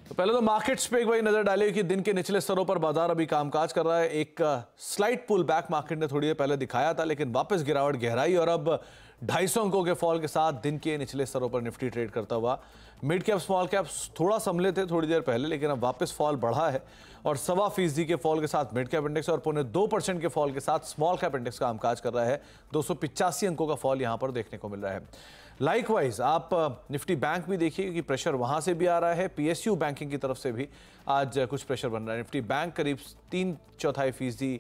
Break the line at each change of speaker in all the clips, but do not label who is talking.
तो पहले तो मार्केट्स पे एक बार नजर डालिए कि दिन के निचले स्तरों पर बाजार अभी कामकाज कर रहा है। एक स्लाइट पुल बैक मार्केट ने थोड़ी देर पहले दिखाया था, लेकिन वापस गिरावट गहराई और अब 250 अंकों के फॉल के साथ दिन के निचले स्तरों पर निफ्टी ट्रेड करता हुआ। मिड कैप स्मॉल कैप थोड़ा संभले थे थोड़ी देर पहले, लेकिन अब वापस फॉल बढ़ा है और 1.25% के फॉल के साथ मिड कैप इंडेक्स और 0.25% के फॉल के साथ स्मॉल कैप इंडेक्स कामकाज कर रहा है। 285 अंकों का फॉल यहां पर देखने को मिल रहा है। लाइकवाइज आप निफ्टी बैंक भी देखिए कि प्रेशर वहां से भी आ रहा है, पीएसयू बैंकिंग की तरफ से भी आज कुछ प्रेशर बन रहा है। निफ्टी बैंक करीब 3/4%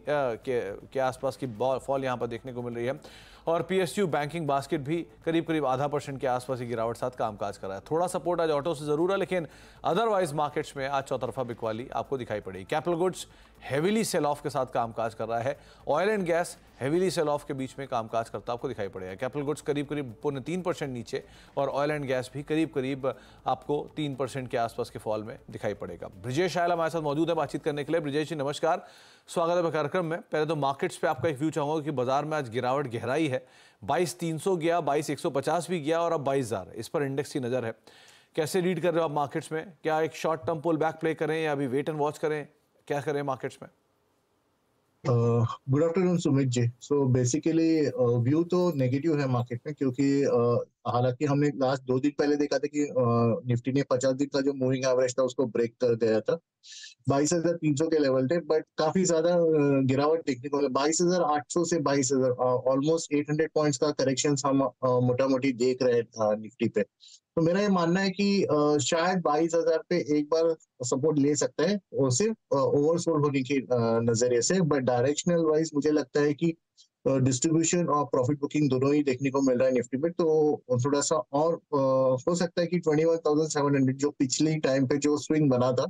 के आसपास की फॉल यहां पर देखने को मिल रही है और पीएसयू बैंकिंग बास्केट भी करीब 0.5% के आसपास की गिरावट साथ कामकाज कर रहा है। थोड़ा सपोर्ट आज ऑटो से जरूर है, लेकिन अदरवाइज मार्केट्स में आज चौतरफा बिकवाली आपको दिखाई पड़ेगी। Capital goods heavily sell off के साथ कामकाज कर रहा है, oil and gas heavily sell off के बीच में कामकाज करता आपको दिखाई पड़ेगा। कैपिटल गुड्स करीब 0.3% नीचे और ऑयल एंड गैस भी करीब आपको 3% के आसपास के फॉल में दिखाई पड़ेगा। ब्रिजेश आयल हमारे साथ मौजूद है बातचीत करने के लिए। ब्रिजेश जी नमस्कार, स्वागत है कार्यक्रम में। पहले तो मार्केट्स पे आपका एक व्यू चाहूंगा कि बाजार में आज गिरावट गहराई है, 22,300 गया, 22,150 भी गया और अब 22,000 इस पर इंडेक्स की नजर है। कैसे रीड कर रहे हो आप मार्केट्स में? क्या एक short term pull back play करें या अभी वेट एंड वॉच करें, क्या करें मार्केट्स में?
Good afternoon Sumit ji. So basically view तो नेगेटिव है मार्केट में, क्योंकि हालांकि हमने लास्ट 2 दिन पहले देखा था कि निफ्टी ने 50 दिन का जो मूविंग एवरेज था उसको ब्रेक कर दिया था। 22,300 के लेवल थे, बट काफी ज्यादा गिरावट देखने को मिला। 22,800 से 22,000 ऑलमोस्ट 800 पॉइंट्स का करेक्शन हम मोटा मोटी देख रहे हैं निफ्टी पे। तो मेरा ये मानना है कि शायद 22,000 पे एक बार सपोर्ट ले सकता है, और सिर्फ ओवरसोल्ड होने के नजरिए से। बट डायरेक्शनल वाइज मुझे लगता है कि डिस्ट्रीब्यूशन और प्रॉफिट बुकिंग दोनों ही देखने को मिल रहा है निफ्टी में। तो थोड़ा सा और हो सकता है कि 21,700 जो पिछले टाइम पे जो स्विंग बना था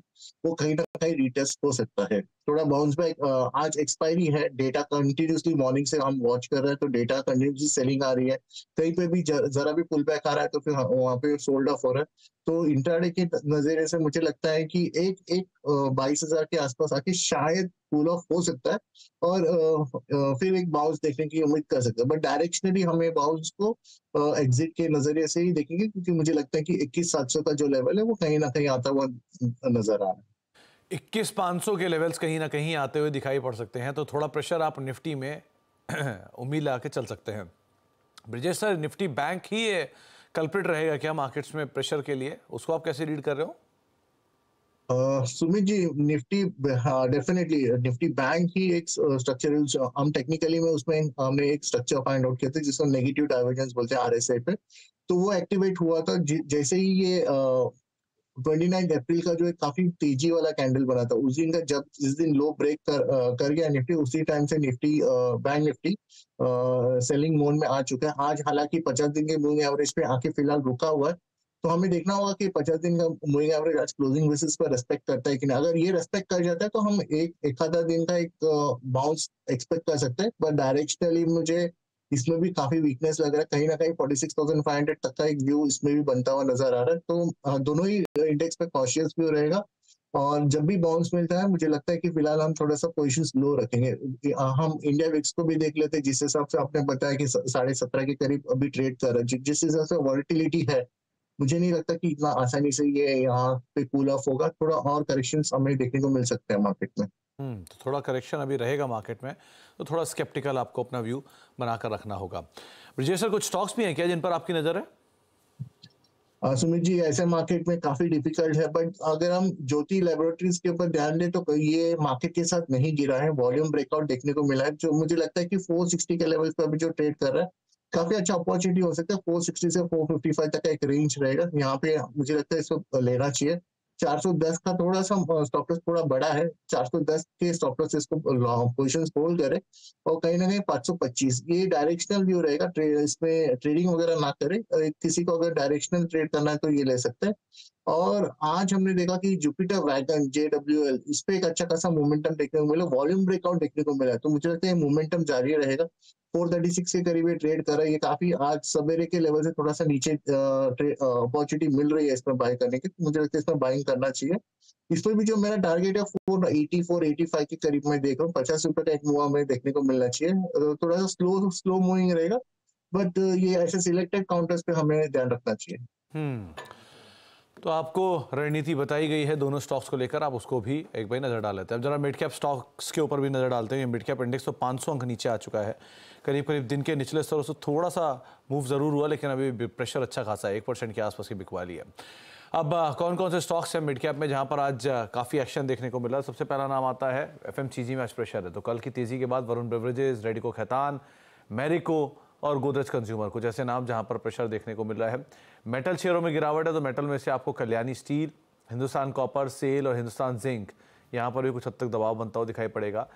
वो कहीं ना कहीं रिटेस्ट हो सकता है। थोड़ा बाउंस बैक। आज एक्सपायरी है, डेटा कंटिन्यूसली मॉर्निंग से हम वॉच कर रहे हैं, तो डेटा कंटिन्यूसली सेलिंग आ रही है। कहीं पे भी जरा भी पुल बैक आ रहा है तो फिर वहां पे सोल्ड ऑफ हो रहा है। तो इंट्राडे के नजरिए से मुझे लगता है कि एक 22,000 के आसपास आके शायद कूल ऑफ हो सकता है और फिर एक बाउंस देखने की उम्मीद कर सकते हैं। बट डायरेक्शनली हमें बाउंस को एग्जिट के नजरिए से ही देखेंगे, क्योंकि मुझे लगता है कि 21,700 का जो लेवल है वो कहीं ना कहीं आता हुआ नजर आ रहा है।
21,500 के लेवल्स कहीं ना कहीं आते हुए दिखाई पड़ सकते हैं, तो थोड़ा प्रेशर आप निफ्टी में उम्मीद लगा के चल सकते हैं। ब्रिजेश सर, निफ्टी बैंक ही कल्प्रिट रहेगा क्या मार्केट्स में प्रेशर के लिए? उसको आप कैसे रीड कर रहे हो?
सुमित जी, निफ्टी, हाँ डेफिनेटली निफ्टी बैंक ही एक स्ट्रक्चरल, हम टेक्निकली में उसमें हमने एक स्ट्रक्चर फाइंड आउट किया था जिसको नेगेटिव डाइवर्जेंस बोलते हैं आरएसआई पे। तो वो एक्टिवेट हुआ था जैसे ही ये 29 अप्रैल का जो एक काफी तेजी वाला कैंडल बना था उस दिन का, जब जिस दिन लो ब्रेक कर गया निफ्टी, उसी टाइम से Nifty bank Nifty selling mode में आ चुका है। आज हालांकि 50 दिन के मूविंग एवरेज पे आके फिलहाल रुका हुआ है, तो हमें देखना होगा कि 50 दिन का मूविंग एवरेज आज क्लोजिंग बेसिस पर रेस्पेक्ट करता है कि नहीं। अगर ये रेस्पेक्ट कर जाता है तो हम एक आधा दिन का एक बाउंस एक्सपेक्ट कर सकते हैं। बट डायरेक्शनली मुझे इसमें भी काफी वीकनेस लग रहा है। कहीं ना कहीं 46,500 तक का एक व्यू इसमें भी बनता हुआ नजर आ रहा है। तो दोनों ही इंडेक्स पे कॉशियस व्यू रहेगा, और जब भी बाउंस मिलता है मुझे लगता है कि फिलहाल हम थोड़ा सा पोजीशंस लो रखेंगे। हम इंडिया विक्स को भी देख लेते हैं, जिस हिसाब से आपने बताया कि 17.5 के करीब अभी ट्रेड कर रहा है। जिस हिसाब से वॉलेटिलिटी है, मुझे नहीं लगता कि इतना आसानी से ये यहाँ पे कूल ऑफ होगा। थोड़ा और करेक्शंस हमें देखने को मिल सकते हैं मार्केट में।
तो थोड़ा करेक्शन अभी रहेगा मार्केट में, तो थोड़ा स्केप्टिकल आपको अपना व्यू बनाकर रखना होगा। ब्रिजेश सर, कुछ स्टॉक्स भी हैं क्या जिन पर आपकी नजर है?
सुमित जी, ऐसे मार्केट में काफी डिफिकल्ट है, बट अगर हम ज्योति लैबोरेटरीज के ऊपर ध्यान दें तो ये मार्केट के साथ नहीं गिरा है। वॉल्यूम ब्रेकआउट देखने को मिला है, जो मुझे लगता है कि 460 के लेवल पे अभी जो ट्रेड कर रहा है काफी अच्छा अपॉर्चुनिटी हो सकता है। 460 से 455 तक का एक रेंज रहेगा, यहाँ पे मुझे लगता है इसको लेना चाहिए। 410 का थोड़ा सा स्टॉप लॉस थोड़ा बड़ा है, 410 के स्टॉप लॉस इसको पोजिशन होल्ड करे, और कहीं ना कहीं 525 ये डायरेक्शनल व्यू रहेगा। इसमें ट्रेडिंग वगैरह ना करे, किसी को अगर डायरेक्शनल ट्रेड करना है तो ये ले सकते हैं। और आज हमने देखा कि जुपिटर वैगन JWL इस पे एक अच्छा खासा मोमेंटम देखने को मिला, वॉल्यूम ब्रेकआउट देखने को मिला है। तो मुझे लगता है मोमेंटम जारी रहेगा। 436 के करीब ये ट्रेड कर रहा है। ये काफी आज सवेरे के लेवल से थोड़ा सा नीचे अपॉर्चुनिटी मिल रही है इसमें बाय करने की, तो मुझे लगता है इसमें बाइंग करना चाहिए। इसमें भी जो मेरा टारगेट है 480 485 के करीब मैं देख रहा हूँ। 50 रुपए का एक मूव हमें देखने को मिलना चाहिए। थोड़ा सा स्लो मूविंग रहेगा, बट ये ऐसे सिलेक्टेड काउंटर्स पे हमें ध्यान रखना चाहिए।
तो आपको रणनीति बताई गई है दोनों स्टॉक्स को लेकर, आप उसको भी एक बार नज़र डाल लेते हैं। अब जरा मिड कैप स्टॉक्स के ऊपर भी नज़र डालते हैं। मिड कैप इंडेक्स तो 500 अंक नीचे आ चुका है, करीब करीब दिन के निचले स्तरों से थोड़ा सा मूव ज़रूर हुआ, लेकिन अभी प्रेशर अच्छा खासा है, 1% के आसपास की बिकवाली है। अब कौन कौन से स्टॉक्स हैं मिड कैप में जहां पर आज काफ़ी एक्शन देखने को मिला? सबसे पहला नाम आता है एफएमसीजी में आज प्रेशर है, तो कल की तेज़ी के बाद वरुण बेवरेजेस, रेडिको खैतान, मैरिको और गोदरेज कंज्यूमर कुछ ऐसे नाम जहां पर प्रेशर देखने को मिल रहा है। मेटल शेयरों में गिरावट है, तो मेटल में से आपको कल्याणी स्टील, हिंदुस्तान कॉपर, सेल और हिंदुस्तान जिंक, यहाँ पर भी कुछ हद तक दबाव बनता हुआ दिखाई पड़ेगा।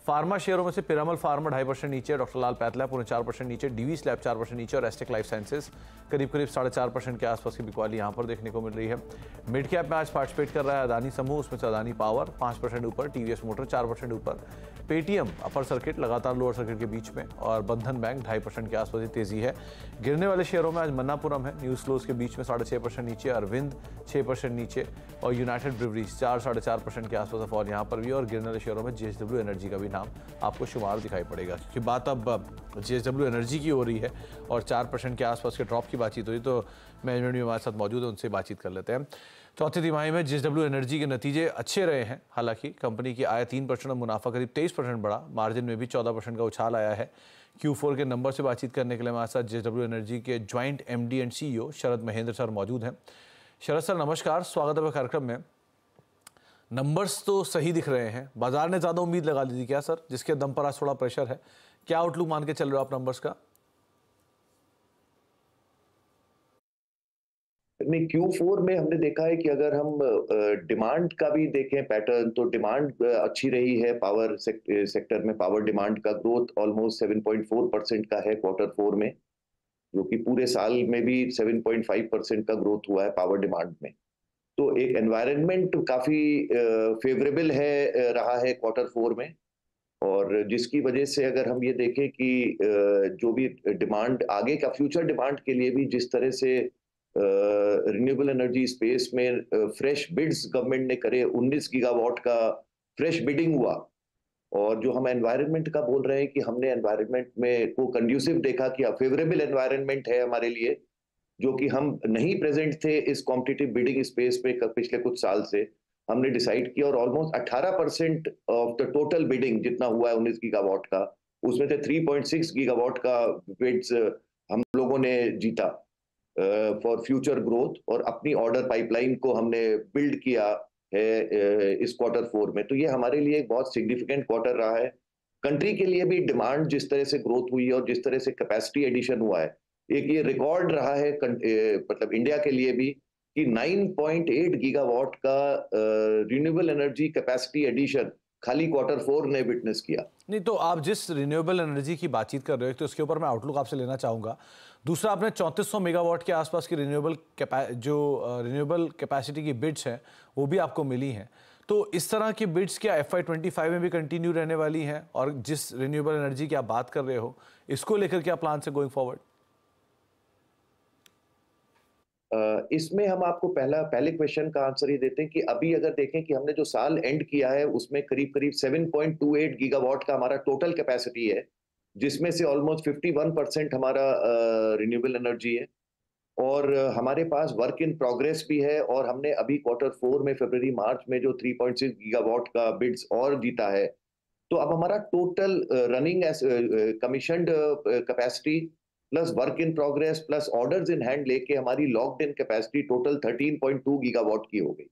फार्मा शेयरों में से पिरामल फार्मा 2.5% नीचे, डॉक्टर लाल पैथलैब 4% नीचे, डीवी स्लैब 4% नीचे और एस्टेक लाइफ साइंसेज करीब करीब 4.5% के आसपास की बिकवाली यहाँ पर देखने को मिल रही है। मिड कैप में आज पार्टिसिपेट कर रहा है अदानी समूह, उसमें से अदानी पावर 5% ऊपर, टीवीएस मोटर 4% ऊपर, पेटीएम अपर सर्किट लगातार लोअर सर्किट के बीच में और बंधन बैंक 2.5% के आसपास की तेजी है। गिरने वाले शेयरों में आज मन्नापुरम है न्यूज क्लोज के बीच में 6.5% नीचे, अरविंद 6% नीचे और यूनाइटेड ब्रिवरीज 4-4.5% के आसपास फॉल यहाँ पर भी। और गिरने वाले शेयरों में जेएसडब्ल्यू एनर्जी का भी नाम आपको शुमार दिखाई पड़ेगा, क्योंकि बात अब जेएसडब्ल्यू एनर्जी की हो रही है और 4% के आसपास के ड्रॉप की बातचीत हुई, तो मैनेजमेंट भी हमारे साथ मौजूद है, उनसे बातचीत कर लेते हैं। चौथी तिमाही में जेएसडब्ल्यू एनर्जी के नतीजे अच्छे रहे हैं, हालांकि कंपनी की आय 3% और मुनाफा करीब 23% बढ़ा, मार्जिन में भी 14% का उछाल आया है। Q4 के नंबर से बातचीत करने के लिए हमारे साथ जेएसडब्ल्यू एनर्जी के joint MD and CEO Sharad Mahendra sir मौजूद हैं। शरद सर नमस्कार, स्वागत है कार्यक्रम में। नंबर्स तो सही दिख रहे हैं, बाजार ने ज़्यादा उम्मीद लगा ली थी क्या सर, जिसके दम पर आज थोड़ा प्रेशर है? क्या आउटलुक मान के चल रहे हो आप नंबर्स का?
नहीं, Q4 में हमने देखा है कि अगर हम डिमांड का भी देखें पैटर्न, तो डिमांड अच्छी रही है। पावर सेक्टर में पावर डिमांड का ग्रोथ ऑलमोस्ट 7.4% का है Q4 में, जो कि पूरे साल में भी 7.5% का ग्रोथ हुआ है पावर डिमांड में। तो एक एनवायरनमेंट काफी फेवरेबल है रहा है Q4 में, और जिसकी वजह से अगर हम ये देखें कि जो भी डिमांड आगे का फ्यूचर डिमांड के लिए भी जिस तरह से रिन्यूएबल एनर्जी स्पेस में फ्रेश बिड्स गवर्नमेंट ने करे, 19 गीगावाट का फ्रेश बिडिंग हुआ। और जो हम एनवायरनमेंट का बोल रहे हैं कि हमने एनवायरनमेंट में को कंड्यूसिव देखा कि फेवरेबल एनवायरनमेंट है हमारे लिए, जो कि हम नहीं प्रेजेंट थे इस कॉम्पिटिटिव बिडिंग स्पेस में पिछले कुछ साल से। हमने डिसाइड किया और almost 18% of the total bidding जितना हुआ है 19 गीगावाट का, उसमें से 3.6 गीगावाट का बिड्स हम लोगों ने जीता फॉर फ्यूचर ग्रोथ, और अपनी ऑर्डर पाइपलाइन को हमने बिल्ड किया है इस Q4 में। तो ये हमारे लिए एक बहुत सिग्निफिकेंट क्वार्टर रहा है। कंट्री के लिए भी डिमांड जिस तरह से ग्रोथ हुई है और जिस तरह से कैपेसिटी एडिशन हुआ है, एक ये रिकॉर्ड रहा है मतलब इंडिया के लिए भी कि 9.8 गीगावाट का रिन्यूएबल एनर्जी कैपेसिटी एडिशन खाली Q4 ने विटनेस किया।
नहीं, तो आप जिस रिन्यूएबल एनर्जी की बातचीत कर रहे हो, तो उसके ऊपर मैं आउटलुक आपसे लेना चाहूँगा। दूसरा, आपने 3400 मेगावाट के आसपास की रिन्यूएबल कैपेसिटी की बिड्स हैं वो भी आपको मिली हैं, तो इस तरह की बिड्स क्या FY25 में भी कंटिन्यू रहने वाली हैं? और जिस रिन्यूएबल एनर्जी की आप बात कर रहे हो, इसको लेकर क्या प्लान है गोइंग फॉरवर्ड?
इसमें हम आपको पहले क्वेश्चन का आंसर ही देते हैं कि अभी अगर देखें कि हमने जो साल एंड किया है उसमें करीब करीब 7.28 गीगावाट का हमारा टोटल कैपेसिटी है, जिसमें से ऑलमोस्ट 51% हमारा रिन्यूएबल एनर्जी है। और हमारे पास वर्क इन प्रोग्रेस भी है, और हमने अभी Q4 में फरवरी मार्च में जो 3.6 गीगावाट का बिड्स और जीता है। तो अब हमारा total running commissioned capacity plus work in progress plus orders in hand लेके हमारी locked in capacity total 13.2 gigawatt की हो गई।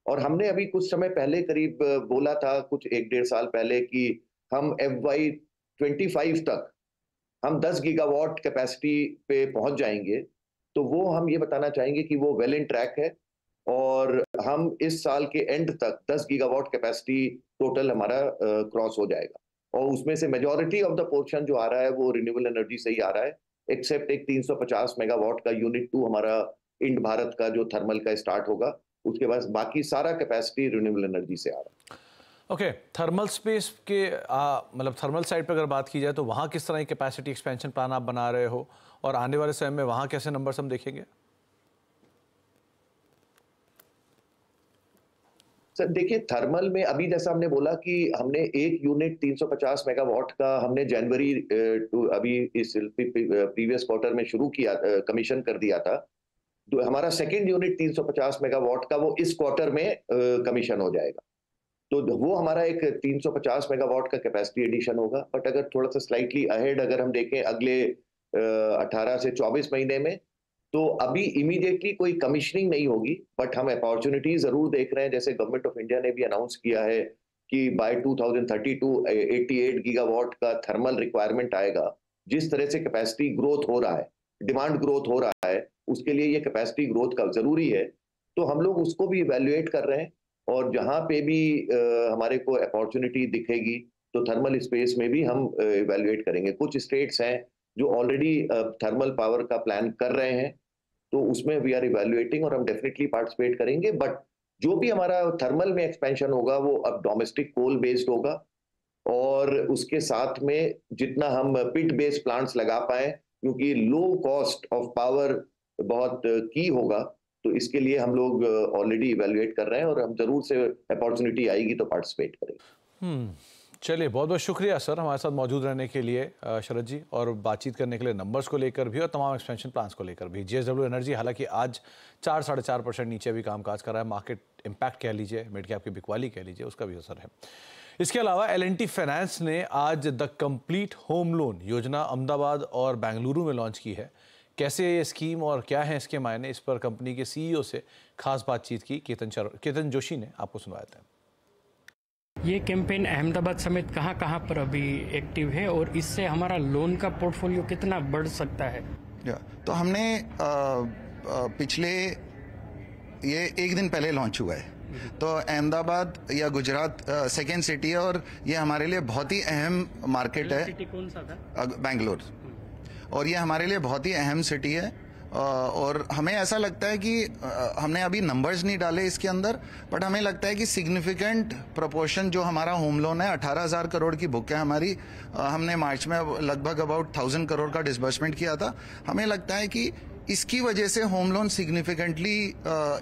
और हमने अभी कुछ समय पहले करीब बोला था, कुछ 1-1.5 साल पहले, कि हम FY25 तक हम 10 गीगावाट कैपेसिटी पे पहुंच जाएंगे। तो वो हम ये बताना चाहेंगे कि वो वेल इन ट्रैक है, और हम इस साल के एंड तक 10 गीगावाट कैपेसिटी टोटल हमारा क्रॉस हो जाएगा। और उसमें से मेजॉरिटी ऑफ द पोर्शन जो आ रहा है वो रिन्यूएबल एनर्जी से ही आ रहा है, एक्सेप्ट एक 350 मेगावाट का यूनिट 2 हमारा इंड भारत का जो थर्मल का स्टार्ट होगा, उसके बाद बाकी सारा कैपेसिटी रिन्यूएबल एनर्जी से आ रहा है।
ओके, थर्मल स्पेस के मतलब थर्मल साइड पे अगर बात की जाए तो वहाँ किस तरह की कैपेसिटी एक्सपेंशन प्लान आप बना रहे हो, और आने वाले समय में वहाँ कैसे नंबर्स हम देखेंगे?
सर देखिए, थर्मल में अभी जैसा हमने बोला कि हमने एक यूनिट 350 मेगावाट का हमने जनवरी अभी इस प्रीवियस क्वार्टर में शुरू किया, कमीशन कर दिया था। हमारा सेकंड यूनिट 350 मेगावाट का वो इस क्वार्टर में कमीशन हो जाएगा। तो वो हमारा एक 350 मेगावाट का कैपेसिटी एडिशन होगा। बट अगर थोड़ा सा स्लाइटली अहेड अगर हम देखें अगले 18 से 24 महीने में, तो अभी इमीडिएटली कोई कमीशनिंग नहीं होगी, बट हम अपॉर्चुनिटी जरूर देख रहे हैं। जैसे गवर्नमेंट ऑफ इंडिया ने भी अनाउंस किया है कि बाय 2032 88 गीगावाट का थर्मल रिक्वायरमेंट आएगा। जिस तरह से कैपेसिटी ग्रोथ हो रहा है, डिमांड ग्रोथ हो रहा है, उसके लिए ये कैपेसिटी ग्रोथ का जरूरी है। तो हम लोग उसको भी इवेल्युएट कर रहे हैं, और जहां पे भी हमारे को अपॉर्चुनिटी दिखेगी तो थर्मल स्पेस में भी हम इवेल्युएट करेंगे। कुछ स्टेट्स हैं जो ऑलरेडी थर्मल पावर का प्लान कर रहे हैं, तो उसमें वी आर इवेल्युएटिंग और हम डेफिनेटली पार्टिसिपेट करेंगे। बट जो भी हमारा थर्मल में एक्सपेंशन होगा वो अब डोमेस्टिक कोल बेस्ड होगा, और उसके साथ में जितना हम पिट बेस्ड प्लांट्स लगा पाए, क्योंकि लो कॉस्ट ऑफ पावर बहुत की होगा, तो इसके लिए हम लोग ऑलरेडी इवेल्युएट कर रहे हैं, और हम जरूर से अपॉर्चुनिटी आएगी तो पार्टिसिपेट करेंगे।
चलिए, बहुत बहुत शुक्रिया सर हमारे साथ मौजूद रहने के लिए शरद जी, और बातचीत करने के लिए नंबर्स को लेकर भी और तमाम एक्सपेंशन प्लान्स को लेकर भी। JSW एनर्जी हालांकि आज 4-4.5% नीचे भी कामकाज कर रहा है। मार्केट इम्पैक्ट कह लीजिए, मिड कैप की बिकवाली कह लीजिए, उसका भी असर है। इसके अलावा L&T फाइनेंस ने आज द कंप्लीट होम लोन योजना अहमदाबाद और बेंगलुरु में लॉन्च की है। कैसे ये स्कीम और क्या है इसके मायने, इस पर कंपनी के CEO से खास बातचीत की केतन जोशी ने, आपको सुनवाया था।
ये कैंपेन अहमदाबाद समेत कहाँ पर अभी एक्टिव है, और इससे हमारा लोन का पोर्टफोलियो कितना बढ़ सकता है?
तो हमने पिछले ये एक दिन पहले लॉन्च हुआ है। तो अहमदाबाद या गुजरात सेकेंड सिटी है, और ये हमारे लिए बहुत ही अहम मार्केट है।
सिटी कौन सा था?
बेंगलोर। और ये हमारे लिए बहुत ही अहम सिटी है, और हमें ऐसा लगता है कि हमने अभी नंबर्स नहीं डाले इसके अंदर, बट हमें लगता है कि सिग्निफिकेंट प्रोपोर्शन जो हमारा होम लोन है, 18,000 करोड़ की बुक है हमारी। हमने मार्च में लगभग अबाउट 1,000 करोड़ का डिसबर्समेंट किया था। हमें लगता है कि इसकी वजह से होम लोन सिग्निफिकेंटली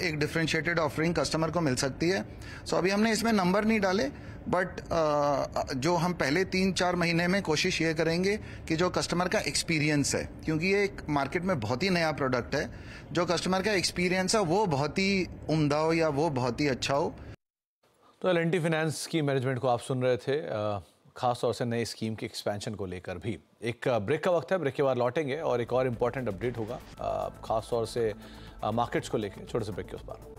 एक डिफरेंशिएटेड ऑफरिंग कस्टमर को मिल सकती है। सो अभी हमने इसमें नंबर नहीं डाले, बट जो हम पहले 3-4 महीने में कोशिश ये करेंगे कि जो कस्टमर का एक्सपीरियंस है, क्योंकि ये एक मार्केट में बहुत ही नया प्रोडक्ट है, जो कस्टमर का एक्सपीरियंस है वो बहुत ही उम्दा हो या वो बहुत ही अच्छा हो।
तो L&T फाइनेंस की मैनेजमेंट को आप सुन रहे थे, खास तौर से नई स्कीम के एक्सपेंशन को लेकर भी। एक ब्रेक का वक्त है, ब्रेक के बाद लौटेंगे और एक और इम्पॉर्टेंट अपडेट होगा खास तौर से मार्केट्स को लेकर। छोटे से ब्रेक के उस पार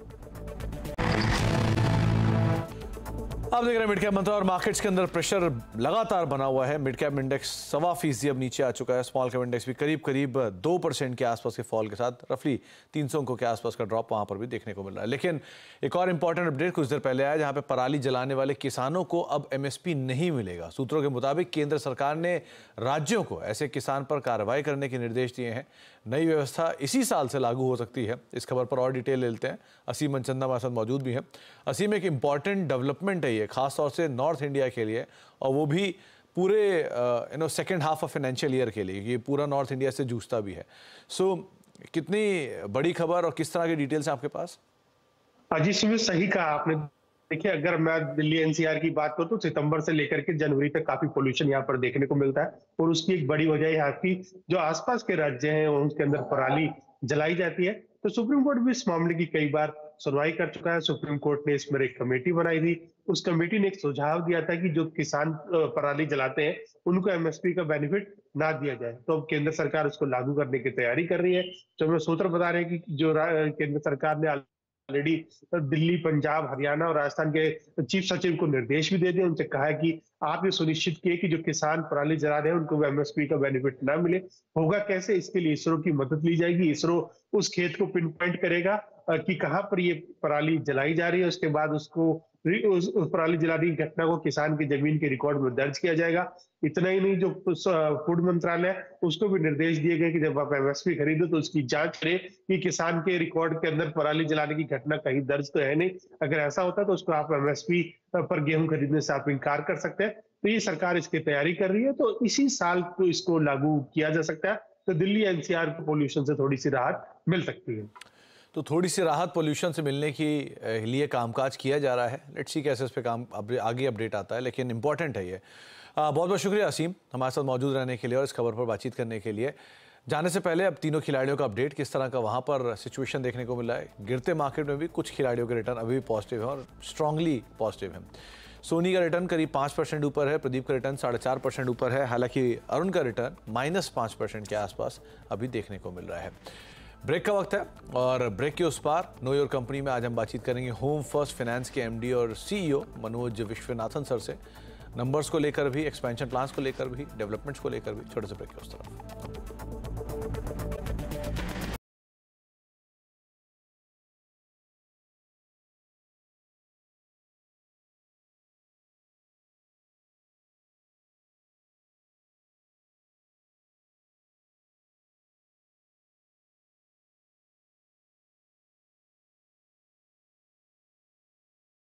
आप देख रहे हैं मिड कैप मंत्र, और मार्केट्स के अंदर प्रेशर लगातार बना हुआ है। मिड कैप इंडेक्स 1.25% अब नीचे आ चुका है। स्मॉल कैप इंडेक्स भी करीब 2% के आसपास के फॉल के साथ रफली 300 अंकों के आसपास का ड्रॉप वहां पर भी देखने को मिल रहा है। लेकिन एक और इंपॉर्टेंट अपडेट कुछ देर पहले आया, जहां पे पराली जलाने वाले किसानों को अब MSP नहीं मिलेगा। सूत्रों के मुताबिक केंद्र सरकार ने राज्यों को ऐसे किसान पर कार्रवाई करने के निर्देश दिए हैं। नई व्यवस्था इसी साल से लागू हो सकती है। इस खबर पर और डिटेल ले लेते हैं। असीम मनचंदा हमारे साथ मौजूद भी हैं। असीम, एक इम्पॉर्टेंट डेवलपमेंट है ये, खास तौर से नॉर्थ इंडिया के लिए, और वो भी पूरे second half of financial year के लिए। ये पूरा नॉर्थ इंडिया से जूझता भी है। सो कितनी बड़ी खबर और किस तरह की डिटेल्स हैं आपके पास?
अजीत सिंह, सही कहा आपने। देखिए, अगर मैं दिल्ली NCR की बात करूं तो सितंबर से लेकर के जनवरी तक काफी पोल्यूशन यहाँ पर देखने को मिलता है, और उसकी एक बड़ी वजह यहाँ की जो आसपास के राज्य हैं उनके अंदर पराली जलाई जाती है। तो सुप्रीम कोर्ट भी इस मामले की कई बार सुनवाई कर चुका है। सुप्रीम कोर्ट ने इसमें एक कमेटी बनाई थी। उस कमेटी ने एक सुझाव दिया था कि जो किसान पराली जलाते हैं उनको MSP का बेनिफिट ना दिया जाए। तो अब केंद्र सरकार उसको लागू करने की तैयारी कर रही है। जो हमें सूत्र बता रहे हैं कि जो केंद्र सरकार ने ऑलरेडी दिल्ली, पंजाब, हरियाणा और राजस्थान के चीफ सचिव को निर्देश भी दे दिए। उनसे कहा है कि आप ये सुनिश्चित किए कि जो किसान पराली जला रहे हैं उनको MSP का बेनिफिट ना मिले। होगा कैसे? इसके लिए इसरो की मदद ली जाएगी। इसरो उस खेत को पिन पॉइंट करेगा कि कहाँ पर ये पराली जलाई जा रही है। उसके बाद उसको उस पराली जलाने की घटना को किसान की जमीन के रिकॉर्ड में दर्ज किया जाएगा। इतना ही नहीं, जो फूड मंत्रालय उसको भी निर्देश दिए गए कि जब आप MSP खरीदो तो उसकी जांच करें कि किसान के रिकॉर्ड के अंदर पराली जलाने की घटना कहीं दर्ज तो है नहीं। अगर ऐसा होता है तो उसको आप MSP पर गेहूं खरीदने से आप इनकार कर सकते हैं। तो ये सरकार इसकी तैयारी कर रही है, तो इसी साल को इसको लागू किया जा सकता है। तो दिल्ली NCR को पोल्यूशन से थोड़ी सी राहत मिल सकती है।
तो थोड़ी सी राहत पोल्यूशन से मिलने की लिए कामकाज किया जा रहा है। लेट्स सी कैसे इस पे काम आगे अपडेट आता है, लेकिन इंपॉर्टेंट है ये। बहुत बहुत शुक्रिया असीम हमारे साथ मौजूद रहने के लिए और इस खबर पर बातचीत करने के लिए। जाने से पहले अब तीनों खिलाड़ियों का अपडेट, किस तरह का वहां पर सिचुएशन देखने को मिला है। गिरते मार्केट में भी कुछ खिलाड़ियों के रिटर्न अभी भी पॉजिटिव है और स्ट्रांगली पॉजिटिव है। सोनी का रिटर्न करीब 5% ऊपर है, प्रदीप का रिटर्न 4.5% ऊपर है, हालांकि अरुण का रिटर्न -5% के आसपास अभी देखने को मिल रहा है। ब्रेक का वक्त है और ब्रेक के उस पार नो योर कंपनी में आज हम बातचीत करेंगे होम फर्स्ट फाइनेंस के एमडी और सीईओ मनोज विश्वनाथन सर से, नंबर्स को लेकर भी, एक्सपेंशन प्लान्स को लेकर भी, डेवलपमेंट्स को लेकर भी। छोटे से ब्रेक के उस तरफ।